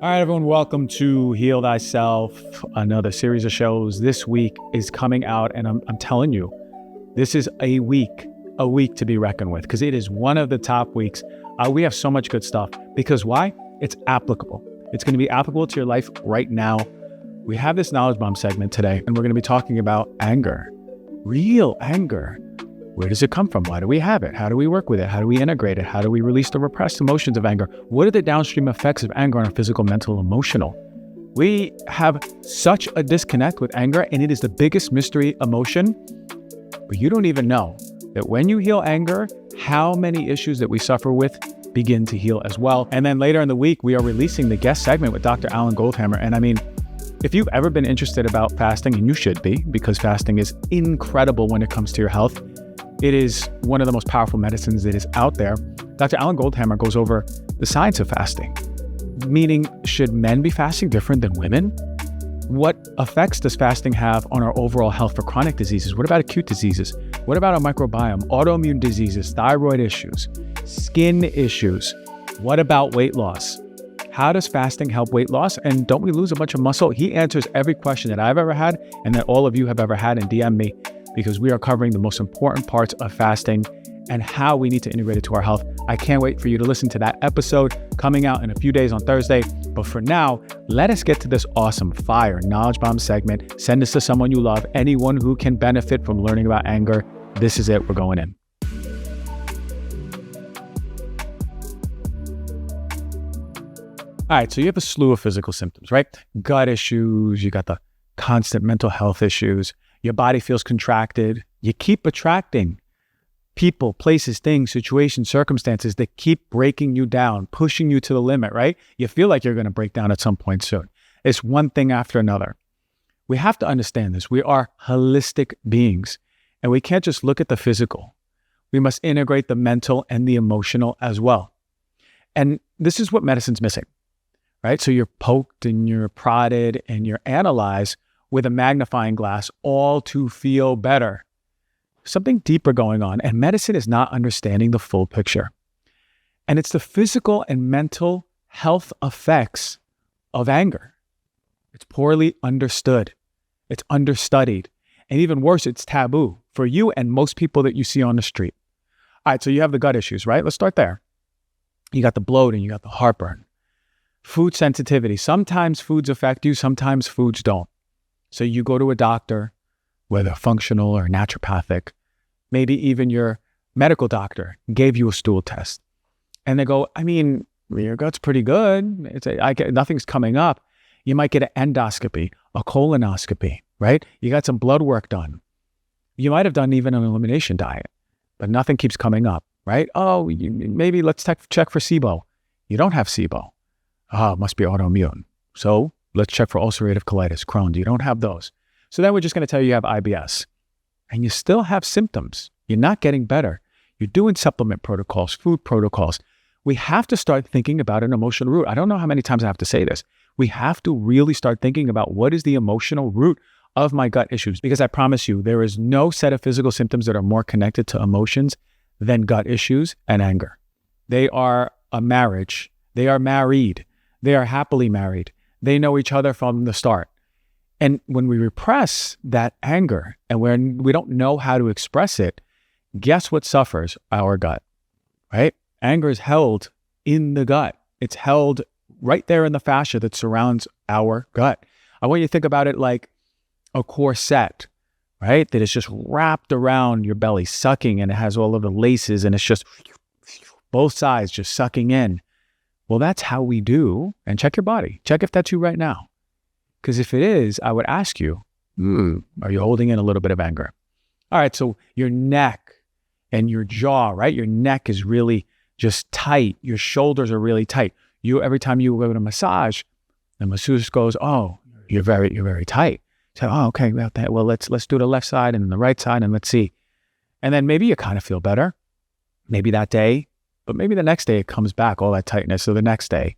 All right, everyone, welcome to Heal Thyself, another series of shows. This week is coming out, and I'm telling you, this is a week to be reckoned with, because it is one of the top weeks. We have so much good stuff, because why? It's applicable. It's going to be applicable to your life right now. We have this Knowledge Bomb segment today, and we're going to be talking about anger, real anger. Where does it come from? Why do we have it? How do we work with it? How do we integrate it? How do we release the repressed emotions of anger? What are the downstream effects of anger on our physical, mental, emotional? We have such a disconnect with anger, and it is the biggest mystery emotion. But you don't even know that when you heal anger, how many issues that we suffer with begin to heal as well. And then later in the week, we are releasing the guest segment with Dr. Alan Goldhammer. And I mean, if you've ever been interested about fasting, and you should be, because fasting is incredible when it comes to your health. It is one of the most powerful medicines that is out there. Dr. Alan Goldhammer goes over the science of fasting, meaning, should men be fasting different than women? What effects does fasting have on our overall health for chronic diseases? What about acute diseases? What about our microbiome, autoimmune diseases, thyroid issues, skin issues? What about weight loss? How does fasting help weight loss? And don't we lose a bunch of muscle? He answers every question that I've ever had and that all of you have ever had, and DM me, because we are covering the most important parts of fasting and how we need to integrate it to our health. I can't wait for you to listen to that episode coming out in a few days on Thursday. But for now, let us get to this awesome fire Knowledge Bomb segment. Send this to someone you love, anyone who can benefit from learning about anger. This is it. We're going in. All right, so you have a slew of physical symptoms, right? Gut issues, you got the constant mental health issues. Your body feels contracted. You keep attracting people, places, things, situations, circumstances that keep breaking you down, pushing you to the limit, right? You feel like you're going to break down at some point soon. It's one thing after another. We have to understand this. We are holistic beings, and we can't just look at the physical. We must integrate the mental and the emotional as well. And this is what medicine's missing, right? So you're poked and you're prodded and you're analyzed with a magnifying glass, all to feel better. Something deeper going on, and medicine is not understanding the full picture. And it's the physical and mental health effects of anger. It's poorly understood. It's understudied. And even worse, it's taboo for you and most people that you see on the street. All right, so you have the gut issues, right? Let's start there. You got the bloating, you got the heartburn. Food sensitivity. Sometimes foods affect you, sometimes foods don't. So you go to a doctor, whether functional or naturopathic, maybe even your medical doctor gave you a stool test. And they go, I mean, your gut's pretty good. Nothing's coming up. You might get an endoscopy, a colonoscopy, right? You got some blood work done. You might have done even an elimination diet, but nothing keeps coming up, right? Oh, maybe let's check for SIBO. You don't have SIBO. It must be autoimmune. So let's check for ulcerative colitis, Crohn's. You don't have those. So then we're just going to tell you have IBS. And you still have symptoms. You're not getting better. You're doing supplement protocols, food protocols. We have to start thinking about an emotional root. I don't know how many times I have to say this. We have to really start thinking about what is the emotional root of my gut issues. Because I promise you, there is no set of physical symptoms that are more connected to emotions than gut issues and anger. They are a marriage. They are married. They are happily married. They know each other from the start. And when we repress that anger and when we don't know how to express it, guess what suffers? Our gut, right? Anger is held in the gut. It's held right there in the fascia that surrounds our gut. I want you to think about it like a corset, right? That is just wrapped around your belly, sucking, and it has all of the laces, and it's just both sides just sucking in. Well, that's how we do. And check your body. Check if that's you right now. Because if it is, I would ask you, are you holding in a little bit of anger? All right, so your neck and your jaw, right? Your neck is really just tight. Your shoulders are really tight. Every time you go to massage, the masseuse goes, oh, you're very tight. So, oh, okay, well, let's do the left side and then the right side, and let's see. And then maybe you kind of feel better. Maybe that day, but maybe the next day it comes back, all that tightness. So the next day,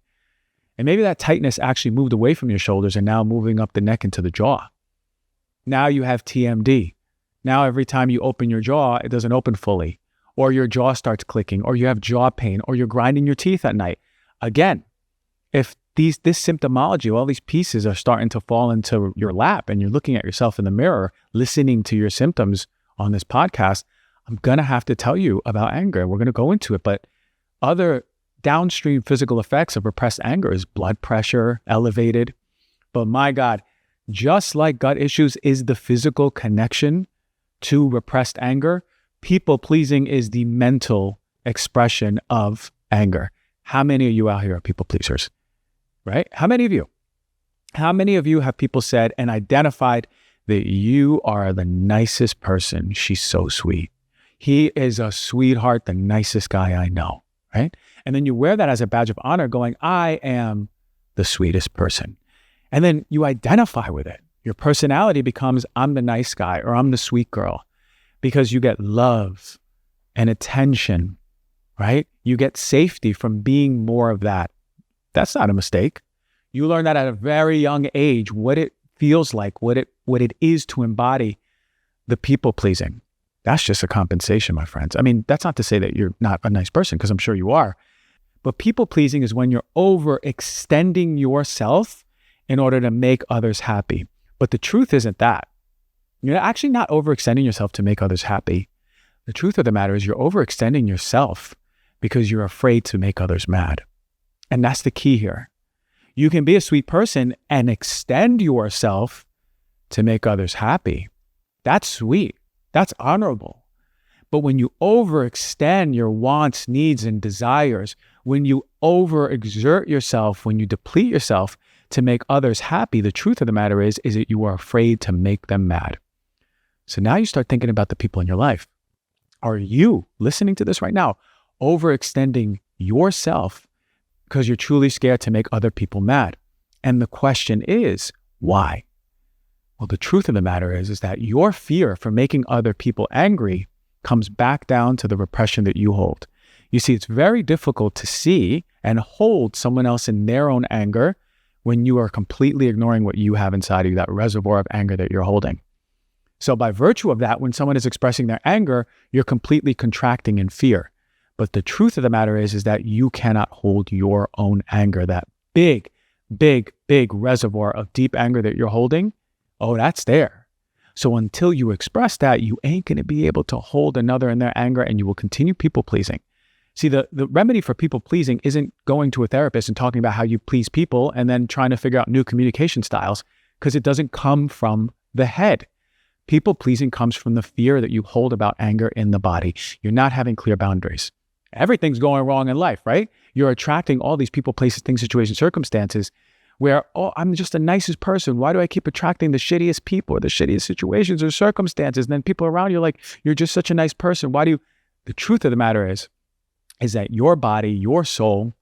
and maybe that tightness actually moved away from your shoulders and now moving up the neck into the jaw. Now you have TMD. Now every time you open your jaw, it doesn't open fully, or your jaw starts clicking, or you have jaw pain, or you're grinding your teeth at night. Again, if this symptomology, all these pieces are starting to fall into your lap, and you're looking at yourself in the mirror, listening to your symptoms on this podcast, I'm going to have to tell you about anger. We're going to go into it. But other downstream physical effects of repressed anger is blood pressure, elevated. But my God, just like gut issues is the physical connection to repressed anger, people pleasing is the mental expression of anger. How many of you out here are people pleasers, right? How many of you? How many of you have people said and identified that you are the nicest person? She's so sweet. He is a sweetheart, the nicest guy I know, right? And then you wear that as a badge of honor going, I am the sweetest person. And then you identify with it. Your personality becomes, I'm the nice guy or I'm the sweet girl, because you get love and attention, right? You get safety from being more of that. That's not a mistake. You learn that at a very young age, what it feels like, what it is to embody the people pleasing. That's just a compensation, my friends. I mean, that's not to say that you're not a nice person, because I'm sure you are. But people pleasing is when you're overextending yourself in order to make others happy. But the truth isn't that. You're actually not overextending yourself to make others happy. The truth of the matter is you're overextending yourself because you're afraid to make others mad. And that's the key here. You can be a sweet person and extend yourself to make others happy. That's sweet. That's honorable. But when you overextend your wants, needs, and desires, when you overexert yourself, when you deplete yourself to make others happy, the truth of the matter is that you are afraid to make them mad. So now you start thinking about the people in your life. Are you listening to this right now, overextending yourself because you're truly scared to make other people mad? And the question is, why? Well, the truth of the matter is that your fear for making other people angry comes back down to the repression that you hold. You see, it's very difficult to see and hold someone else in their own anger when you are completely ignoring what you have inside of you, that reservoir of anger that you're holding. So by virtue of that, when someone is expressing their anger, you're completely contracting in fear. But the truth of the matter is that you cannot hold your own anger, that big, big, big reservoir of deep anger that you're holding. Oh, that's there. So until you express that, you ain't going to be able to hold another in their anger, and you will continue people pleasing. See, the remedy for people pleasing isn't going to a therapist and talking about how you please people and then trying to figure out new communication styles, because it doesn't come from the head. People pleasing comes from the fear that you hold about anger in the body. You're not having clear boundaries. Everything's going wrong in life, right? You're attracting all these people, places, things, situations, circumstances where, oh, I'm just the nicest person. Why do I keep attracting the shittiest people or the shittiest situations or circumstances? And then people around you are like, you're just such a nice person. Why do you? The truth of the matter is that your body, your soul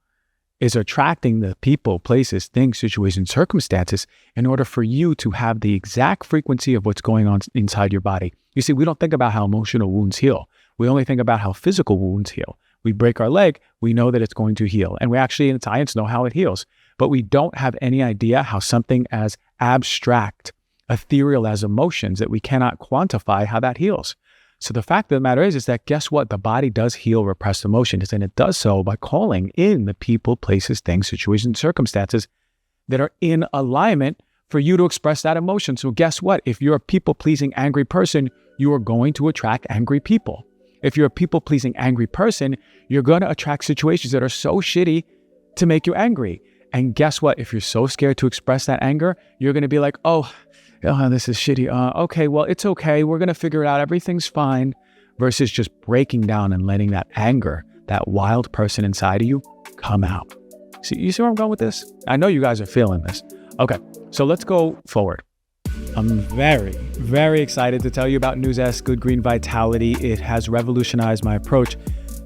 is attracting the people, places, things, situations, circumstances in order for you to have the exact frequency of what's going on inside your body. You see, we don't think about how emotional wounds heal. We only think about how physical wounds heal. We break our leg, we know that it's going to heal. And we actually in science know how it heals. But we don't have any idea how something as abstract, ethereal as emotions that we cannot quantify, how that heals. So the fact of the matter is that guess what? The body does heal repressed emotions, and it does so by calling in the people, places, things, situations, circumstances that are in alignment for you to express that emotion. So guess what? If you're a people-pleasing, angry person, you are going to attract angry people. If you're a people-pleasing, angry person, you're going to attract situations that are so shitty to make you angry. And guess what? If you're so scared to express that anger, you're going to be like, oh, this is shitty. Okay, well, it's okay. We're going to figure it out. Everything's fine. Versus just breaking down and letting that anger, that wild person inside of you, come out. See, you see where I'm going with this? I know you guys are feeling this. Okay, so let's go forward. I'm very, very excited to tell you about Nuzest Good Green Vitality. It has revolutionized my approach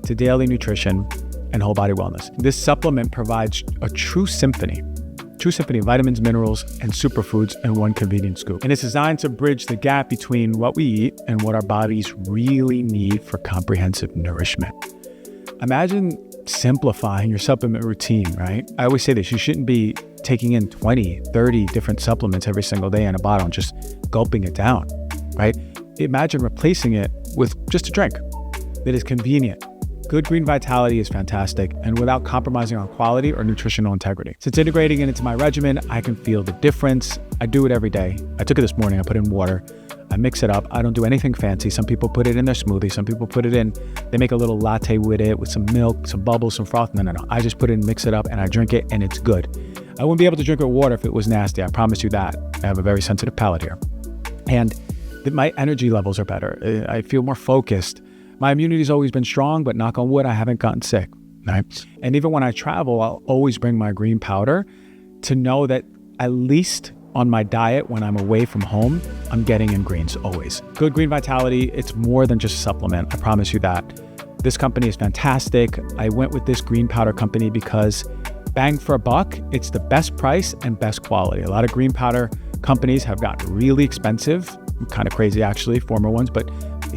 to daily nutrition and whole body wellness. This supplement provides a true symphony of vitamins, minerals, and superfoods in one convenient scoop. And it's designed to bridge the gap between what we eat and what our bodies really need for comprehensive nourishment. Imagine simplifying your supplement routine, right? I always say this, you shouldn't be taking in 20, 30 different supplements every single day in a bottle and just gulping it down, right? Imagine replacing it with just a drink that is convenient, Good Green Vitality is fantastic and without compromising on quality or nutritional integrity. Since integrating it into my regimen, I can feel the difference. I do it every day. I took it this morning. I put it in water. I mix it up. I don't do anything fancy. Some people put it in their smoothie. Some people put it in, they make a little latte with it with some milk, some bubbles, some froth. No. I just put it in, mix it up, and I drink it, and it's good. I wouldn't be able to drink it with water if it was nasty. I promise you that. I have a very sensitive palate here. And my energy levels are better. I feel more focused. My immunity's always been strong, but knock on wood, I haven't gotten sick, right? And even when I travel, I'll always bring my green powder to know that at least on my diet, when I'm away from home, I'm getting in greens always. Good Green Vitality, it's more than just a supplement. I promise you that. This company is fantastic. I went with this green powder company because bang for a buck, it's the best price and best quality. A lot of green powder companies have gotten really expensive, kind of crazy actually, former ones, but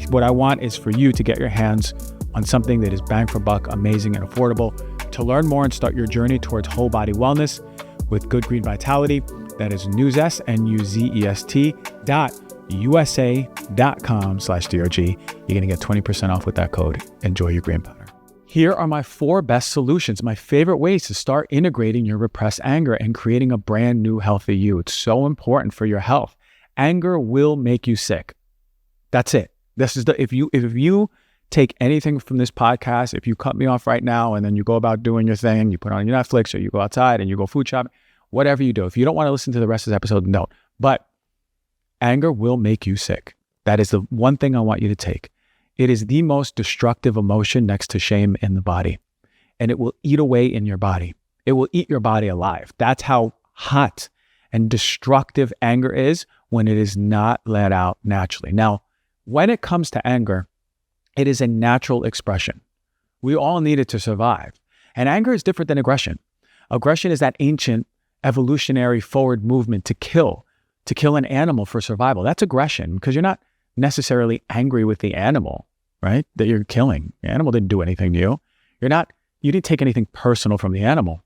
what I want is for you to get your hands on something that is bang for buck, amazing and affordable. To learn more and start your journey towards whole body wellness with Good Green Vitality, that is Nuzest, NUZEST.USA.com/DRG. You're going to get 20% off with that code. Enjoy your green powder. Here are my 4 best solutions, my favorite ways to start integrating your repressed anger and creating a brand new healthy you. It's so important for your health. Anger will make you sick. That's it. This is if you take anything from this podcast, if you cut me off right now and then you go about doing your thing, you put on your Netflix or you go outside and you go food shopping, whatever you do. If you don't want to listen to the rest of the episode, don't. But anger will make you sick. That is the one thing I want you to take. It is the most destructive emotion next to shame in the body. And it will eat away in your body. It will eat your body alive. That's how hot and destructive anger is when it is not let out naturally. Now, when it comes to anger, it is a natural expression. We all need it to survive. And anger is different than aggression. Aggression is that ancient evolutionary forward movement to kill an animal for survival. That's aggression because you're not necessarily angry with the animal, right? That you're killing. The animal didn't do anything to you. You didn't take anything personal from the animal.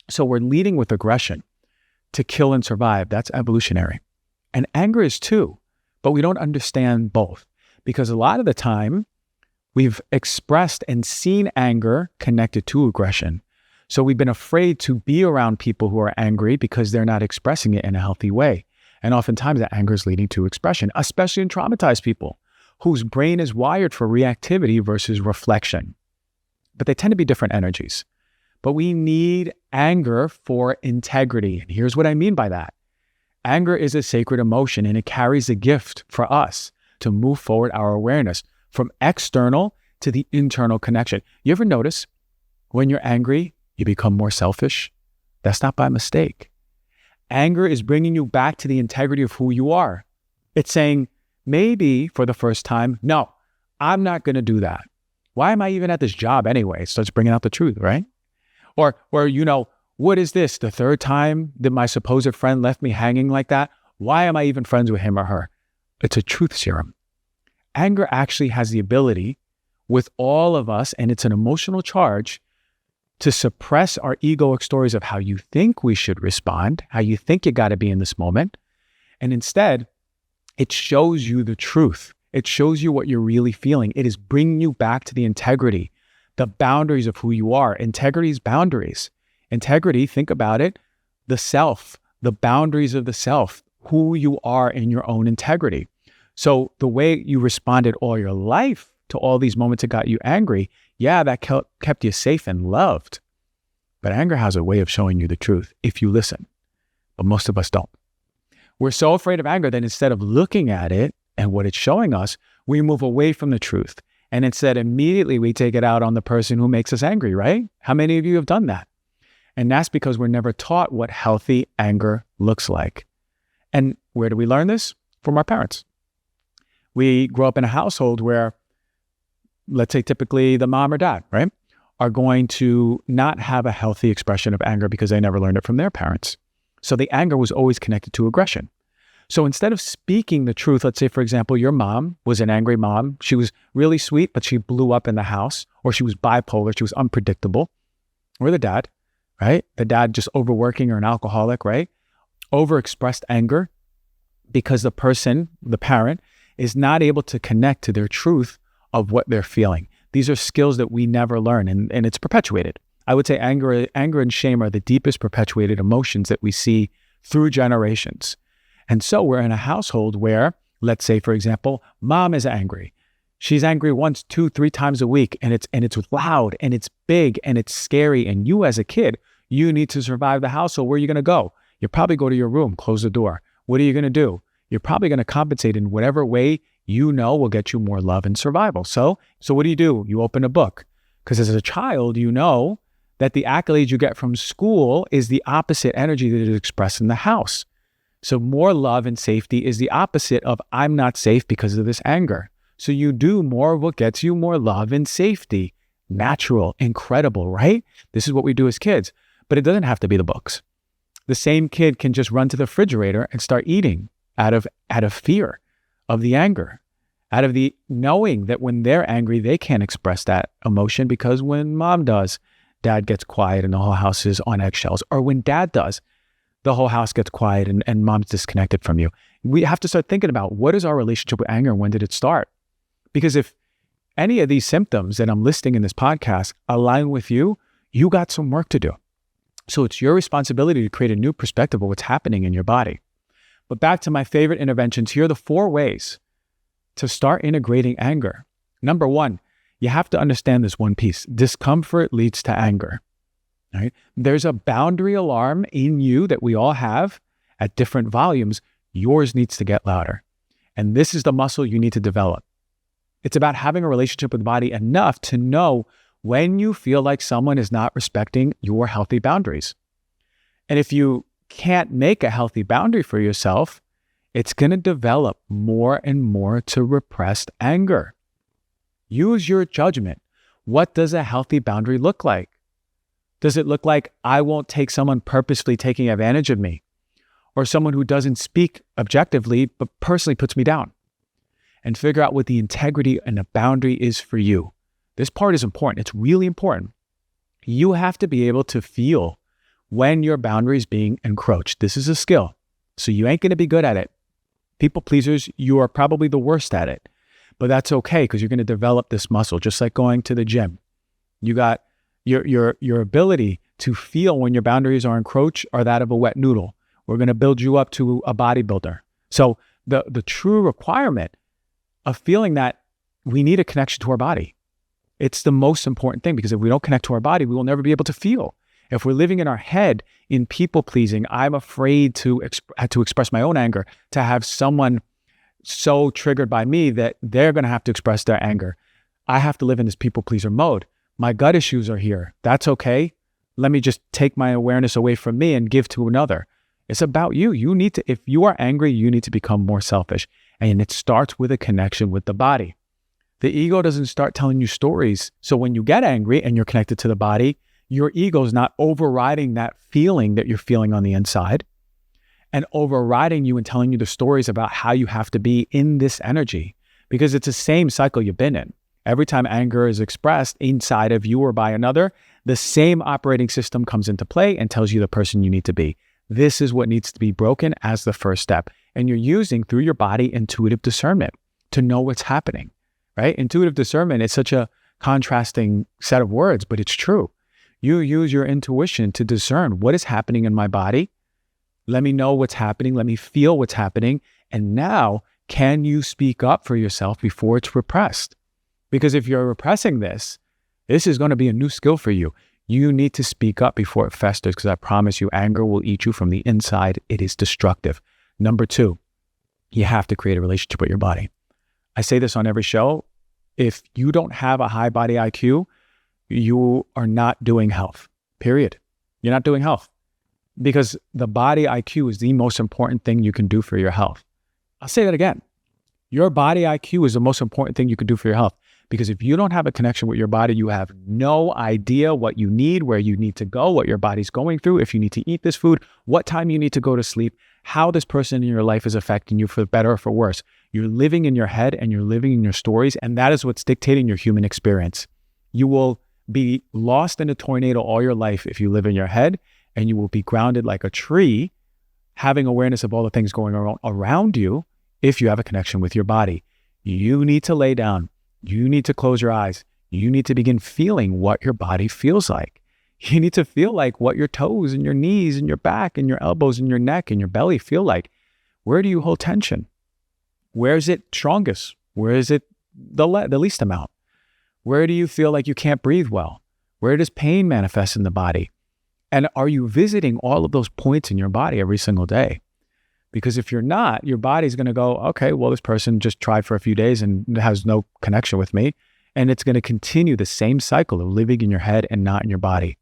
So we're leading with aggression to kill and survive. That's evolutionary. And anger is too, but we don't understand both because a lot of the time we've expressed and seen anger connected to aggression. So we've been afraid to be around people who are angry because they're not expressing it in a healthy way. And oftentimes that anger is leading to expression, especially in traumatized people whose brain is wired for reactivity versus reflection. But they tend to be different energies. But we need anger for integrity. And here's what I mean by that. Anger is a sacred emotion and it carries a gift for us to move forward our awareness from external to the internal connection. You ever notice when you're angry, you become more selfish? That's not by mistake. Anger is bringing you back to the integrity of who you are. It's saying, maybe for the first time, no, I'm not going to do that. Why am I even at this job anyway? It starts bringing out the truth, right? Or what is this? The third time that my supposed friend left me hanging like that? Why am I even friends with him or her? It's a truth serum. Anger actually has the ability with all of us, and it's an emotional charge, to suppress our egoic stories of how you think we should respond, how you think you got to be in this moment. And instead, it shows you the truth. It shows you what you're really feeling. It is bringing you back to the integrity, the boundaries of who you are. Integrity is boundaries. Integrity, think about it, the self, the boundaries of the self, who you are in your own integrity. So the way you responded all your life to all these moments that got you angry, yeah, that kept you safe and loved. But anger has a way of showing you the truth if you listen. But most of us don't. We're so afraid of anger that instead of looking at it and what it's showing us, we move away from the truth. And instead, immediately we take it out on the person who makes us angry, right? How many of you have done that? And that's because we're never taught what healthy anger looks like. And where do we learn this? From our parents. We grow up in a household where, let's say typically the mom or dad, right, are going to not have a healthy expression of anger because they never learned it from their parents. So the anger was always connected to aggression. So instead of speaking the truth, let's say, for example, your mom was an angry mom. She was really sweet, but she blew up in the house, or she was bipolar. She was unpredictable. Or the dad, right? The dad just overworking or an alcoholic, right? Overexpressed anger because the person, the parent, is not able to connect to their truth of what they're feeling. These are skills that we never learn, and it's perpetuated. I would say anger and shame are the deepest perpetuated emotions that we see through generations. And so we're in a household where, let's say, for example, mom is angry. She's angry once, 2, 3 times a week, and it's loud, and it's big, and it's scary. And you as a kid, you need to survive the household. Where are you going to go? You'll probably go to your room, close the door. What are you going to do? You're probably going to compensate in whatever way you know will get you more love and survival. So what do? You open a book. Because as a child, you know that the accolades you get from school is the opposite energy that is expressed in the house. So more love and safety is the opposite of I'm not safe because of this anger. So you do more of what gets you more love and safety. Natural, incredible, right? This is what we do as kids. But it doesn't have to be the books. The same kid can just run to the refrigerator and start eating out of fear of the anger, out of the knowing that when they're angry, they can't express that emotion, because when mom does, dad gets quiet and the whole house is on eggshells. Or when dad does, the whole house gets quiet and mom's disconnected from you. We have to start thinking about, what is our relationship with anger and when did it start? Because if any of these symptoms that I'm listing in this podcast align with you, you got some work to do. So it's your responsibility to create a new perspective of what's happening in your body. But back to my favorite interventions, here are the 4 ways to start integrating anger. Number 1, you have to understand this one piece. Discomfort leads to anger. Right? There's a boundary alarm in you that we all have at different volumes. Yours needs to get louder. And this is the muscle you need to develop. It's about having a relationship with the body enough to know when you feel like someone is not respecting your healthy boundaries. And if you can't make a healthy boundary for yourself, it's going to develop more and more to repressed anger. Use your judgment. What does a healthy boundary look like? Does it look like I won't take someone purposefully taking advantage of me, or someone who doesn't speak objectively but personally puts me down? And figure out what the integrity and the boundary is for you. This part is important. It's really important. You have to be able to feel when your boundary is being encroached. This is a skill, so you ain't going to be good at it. People pleasers, you are probably the worst at it, but that's okay, because you're going to develop this muscle, just like going to the gym. You got your ability to feel when your boundaries are encroached are that of a wet noodle. We're going to build you up to a bodybuilder. So the true requirement of feeling that we need a connection to our body. It's the most important thing, because if we don't connect to our body, we will never be able to feel. If we're living in our head in people pleasing, I'm afraid to express my own anger, to have someone so triggered by me that they're going to have to express their anger. I have to live in this people pleaser mode. My gut issues are here. That's okay. Let me just take my awareness away from me and give to another. It's about you. You need to, if you are angry, you need to become more selfish. And it starts with a connection with the body. The ego doesn't start telling you stories. So when you get angry and you're connected to the body, your ego is not overriding that feeling that you're feeling on the inside and overriding you and telling you the stories about how you have to be in this energy, because it's the same cycle you've been in. Every time anger is expressed inside of you or by another, the same operating system comes into play and tells you the person you need to be. This is what needs to be broken as the first step. And you're using, through your body, intuitive discernment to know what's happening, right? Intuitive discernment is such a contrasting set of words, but it's true. You use your intuition to discern what is happening in my body. Let me know what's happening. Let me feel what's happening. And now, can you speak up for yourself before it's repressed? Because if you're repressing this is going to be a new skill for you. You need to speak up before it festers, because I promise you, anger will eat you from the inside. It is destructive. Number 2, you have to create a relationship with your body. I say this on every show. If you don't have a high body IQ, you are not doing health, period. You're not doing health, because the body IQ is the most important thing you can do for your health. I'll say that again. Your body IQ is the most important thing you can do for your health, because if you don't have a connection with your body, you have no idea what you need, where you need to go, what your body's going through, if you need to eat this food, what time you need to go to sleep, how this person in your life is affecting you for better or for worse. You're living in your head and you're living in your stories, and that is what's dictating your human experience. You will be lost in a tornado all your life if you live in your head, and you will be grounded like a tree, having awareness of all the things going on around you if you have a connection with your body. You need to lay down. You need to close your eyes. You need to begin feeling what your body feels like. You need to feel like what your toes and your knees and your back and your elbows and your neck and your belly feel like. Where do you hold tension? Where is it strongest? Where is it the least amount? Where do you feel like you can't breathe well? Where does pain manifest in the body? And are you visiting all of those points in your body every single day? Because if you're not, your body's going to go, okay, well, this person just tried for a few days and has no connection with me. And it's going to continue the same cycle of living in your head and not in your body.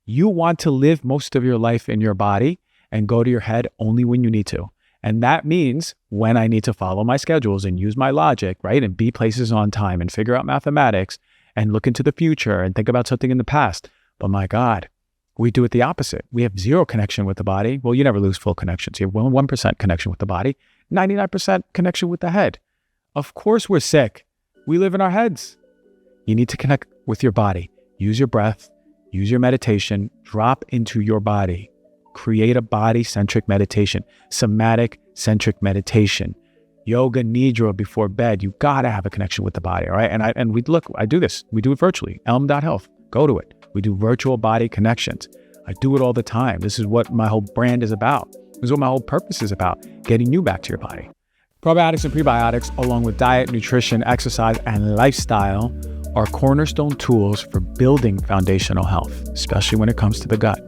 You want to live most of your life in your body and go to your head only when you need to. And that means when I need to follow my schedules and use my logic, right? And be places on time and figure out mathematics and look into the future and think about something in the past. But my God, we do it the opposite. We have zero connection with the body. Well, you never lose full connections. You have 1% connection with the body, 99% connection with the head. Of course we're sick. We live in our heads. You need to connect with your body. Use your breath. Use your meditation. Drop into your body. Create a body-centric meditation, somatic-centric meditation, yoga nidra before bed. You gotta have a connection with the body, all right? I do this. We do it virtually. Elm.health. Go to it. We do virtual body connections. I do it all the time. This is what my whole brand is about. This is what my whole purpose is about, getting you back to your body. Probiotics and prebiotics, along with diet, nutrition, exercise, and lifestyle, are cornerstone tools for building foundational health, especially when it comes to the gut.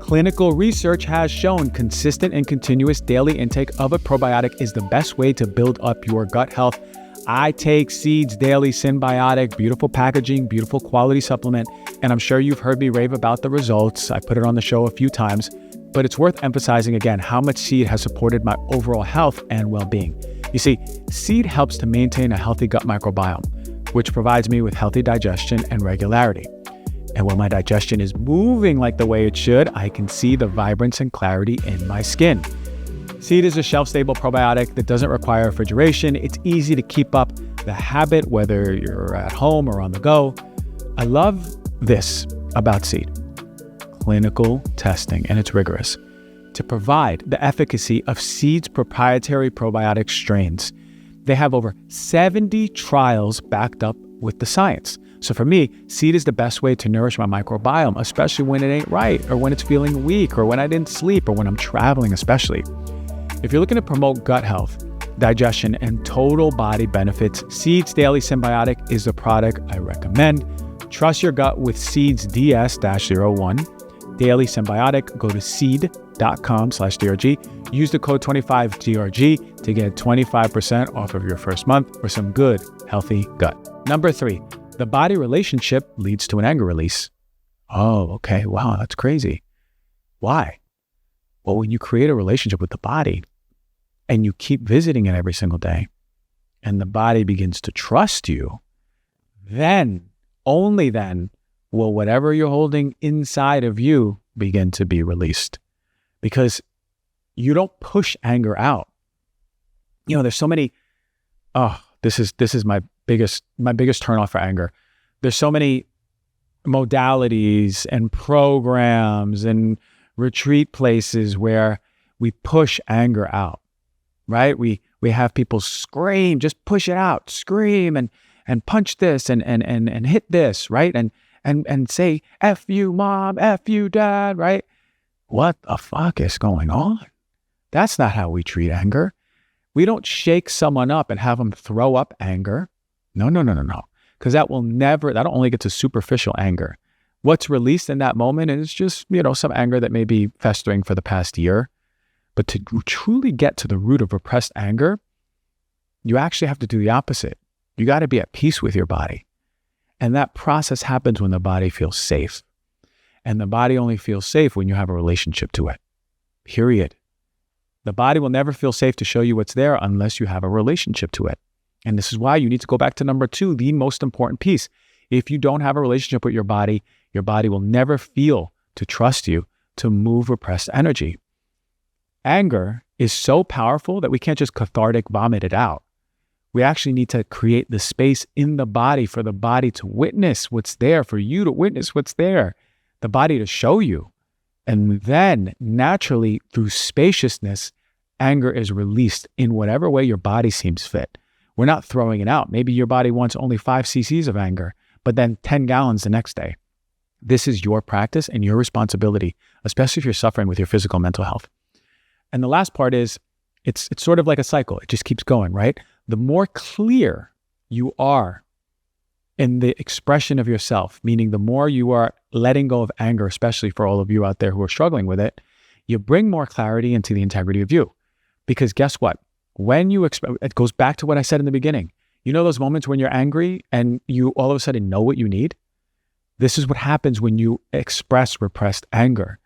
Clinical research has shown consistent and continuous daily intake of a probiotic is the best way to build up your gut health. I take Seeds Daily Synbiotic, beautiful packaging, beautiful quality supplement, and I'm sure you've heard me rave about the results. I put it on the show a few times, but it's worth emphasizing again how much Seed has supported my overall health and well-being. You see, Seed helps to maintain a healthy gut microbiome, which provides me with healthy digestion and regularity. And when my digestion is moving like the way it should, I can see the vibrance and clarity in my skin. Seed is a shelf-stable probiotic that doesn't require refrigeration. It's easy to keep up the habit, whether you're at home or on the go. I love this about Seed. Clinical testing, and it's rigorous, to provide the efficacy of Seed's proprietary probiotic strains. They have over 70 trials backed up with the science. So for me, Seed is the best way to nourish my microbiome, especially when it ain't right, or when it's feeling weak, or when I didn't sleep, or when I'm traveling especially. If you're looking to promote gut health, digestion, and total body benefits, Seeds Daily Synbiotic is the product I recommend. Trust your gut with Seeds DS-01 Daily Synbiotic. Go to seed.com/DRG. Use the code 25DRG to get 25% off of your first month for some good, healthy gut. Number 3, the body relationship leads to an anger release. Oh, okay. Wow, that's crazy. Why? Well, when you create a relationship with the body and you keep visiting it every single day, and the body begins to trust you, then, only then, will whatever you're holding inside of you begin to be released. Because you don't push anger out. You know, there's so many, this is my biggest turnoff for anger. There's so many modalities and programs and retreat places where we push anger out, right? We have people scream, just push it out, scream and punch this and hit this, right? And say, F you mom, F you dad, right? What the fuck is going on? That's not how we treat anger. We don't shake someone up and have them throw up anger. No. Because that'll only get to superficial anger. What's released in that moment is just, some anger that may be festering for the past year. But to truly get to the root of repressed anger, you actually have to do the opposite. You got to be at peace with your body. And that process happens when the body feels safe. And the body only feels safe when you have a relationship to it. Period. The body will never feel safe to show you what's there unless you have a relationship to it. And this is why you need to go back to number 2, the most important piece. If you don't have a relationship with your body will never feel to trust you to move repressed energy. Anger is so powerful that we can't just cathartic vomit it out. We actually need to create the space in the body for the body to witness what's there, for you to witness what's there, the body to show you. And then naturally, through spaciousness, anger is released in whatever way your body seems fit. We're not throwing it out. Maybe your body wants only 5 cc's of anger, but then 10 gallons the next day. This is your practice and your responsibility, especially if you're suffering with your physical mental health. And the last part is, it's sort of like a cycle. It just keeps going, right? The more clear you are in the expression of yourself, meaning the more you are letting go of anger, especially for all of you out there who are struggling with it, you bring more clarity into the integrity of you. Because guess what? When you it goes back to what I said in the beginning. You know those moments when you're angry and you all of a sudden know what you need? This is what happens when you express repressed anger.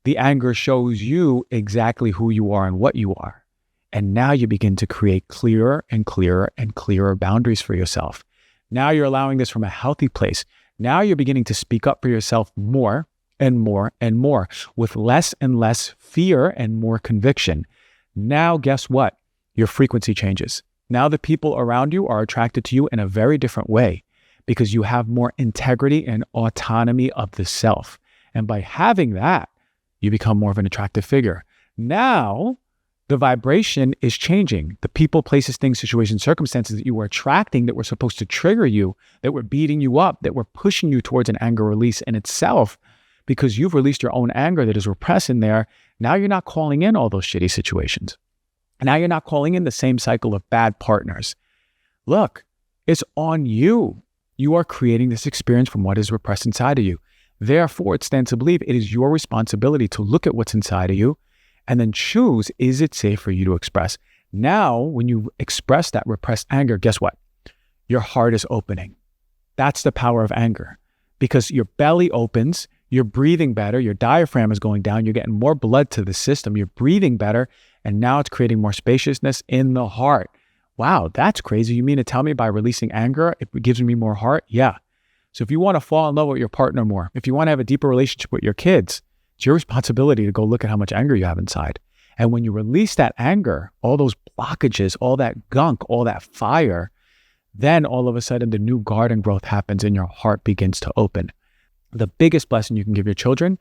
The anger shows you exactly who you are and what you are. And now you begin to create clearer and clearer and clearer boundaries for yourself. Now you're allowing this from a healthy place. Now you're beginning to speak up for yourself more and more and more with less and less fear and more conviction. Now, guess what? Your frequency changes. Now the people around you are attracted to you in a very different way because you have more integrity and autonomy of the self. And by having that, you become more of an attractive figure. Now, the vibration is changing. The people, places, things, situations, circumstances that you were attracting that were supposed to trigger you, that were beating you up, that were pushing you towards an anger release in itself, because you've released your own anger that is repressed in there. Now you're not calling in all those shitty situations. Now you're not calling in the same cycle of bad partners. Look, it's on you. You are creating this experience from what is repressed inside of you. Therefore, it stands to believe it is your responsibility to look at what's inside of you and then choose, is it safe for you to express? Now, when you express that repressed anger, guess what? Your heart is opening. That's the power of anger, because your belly opens, you're breathing better, your diaphragm is going down, you're getting more blood to the system, you're breathing better, and now it's creating more spaciousness in the heart. Wow, that's crazy. You mean to tell me by releasing anger, it gives me more heart? Yeah. So if you want to fall in love with your partner more, if you want to have a deeper relationship with your kids, it's your responsibility to go look at how much anger you have inside. And when you release that anger, all those blockages, all that gunk, all that fire, then all of a sudden the new garden growth happens and your heart begins to open. The biggest blessing you can give your children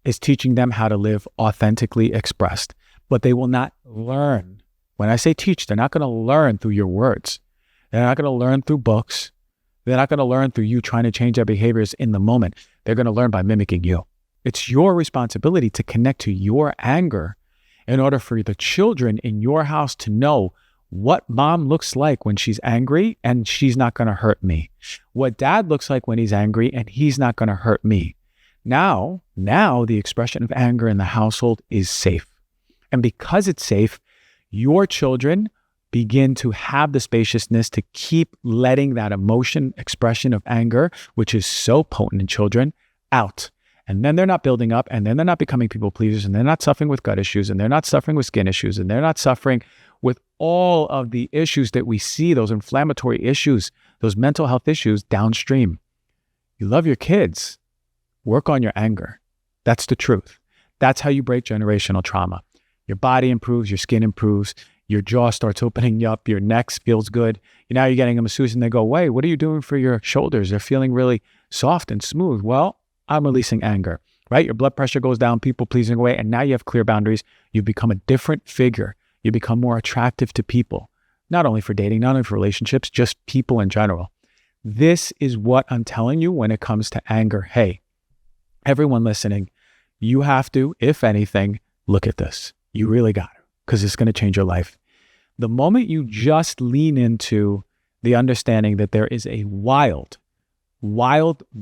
is teaching them how to live authentically expressed. But they will not learn. When I say teach, they're not going to learn through your words. They're not going to learn through books. They're not going to learn through you trying to change their behaviors in the moment. They're going to learn by mimicking you. It's your responsibility to connect to your anger in order for the children in your house to know what mom looks like when she's angry and she's not going to hurt me. What dad looks like when he's angry and he's not going to hurt me. Now the expression of anger in the household is safe. And because it's safe, your children begin to have the spaciousness to keep letting that emotion, expression of anger, which is so potent in children, out. And then they're not building up, and then they're not becoming people pleasers, and they're not suffering with gut issues, and they're not suffering with skin issues, and they're not suffering with all of the issues that we see, those inflammatory issues, those mental health issues downstream. You love your kids. Work on your anger. That's the truth. That's how you break generational trauma. Your body improves, your skin improves, your jaw starts opening up, your neck feels good. Now you're getting a masseuse and they go, wait, what are you doing for your shoulders? They're feeling really soft and smooth. Well, I'm releasing anger, right? Your blood pressure goes down, people pleasing away, and now you have clear boundaries. You become a different figure. You become more attractive to people, not only for dating, not only for relationships, just people in general. This is what I'm telling you when it comes to anger. Hey, everyone listening, you have to, if anything, look at this. You really got it, because it's going to change your life. The moment you just lean into the understanding that there is a wild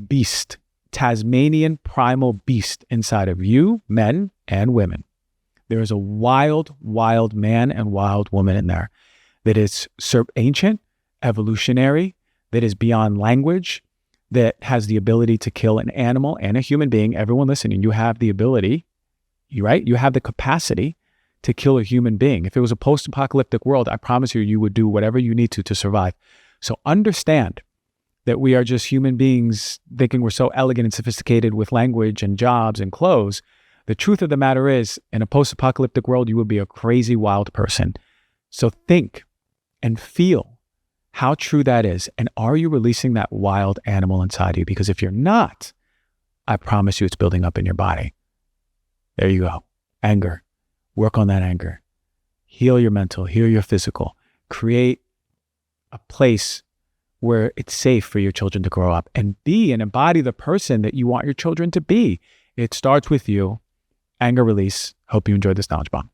beast, Tasmanian primal beast inside of you, men and women. There is a wild man and wild woman in there that is ancient, evolutionary, that is beyond language, that has the ability to kill an animal and a human being. Everyone listening, you have the ability, right? You have the capacity to kill a human being. If it was a post-apocalyptic world, I promise you would do whatever you need to survive. So understand that we are just human beings thinking we're so elegant and sophisticated with language and jobs and clothes. The truth of the matter is, in a post-apocalyptic world, you would be a crazy, wild person. So think and feel how true that is. And are you releasing that wild animal inside you? Because if you're not, I promise you it's building up in your body. There you go. Anger. Work on that anger. Heal your mental, heal your physical. Create a place where it's safe for your children to grow up and be and embody the person that you want your children to be. It starts with you. Anger release. Hope you enjoyed this knowledge bomb.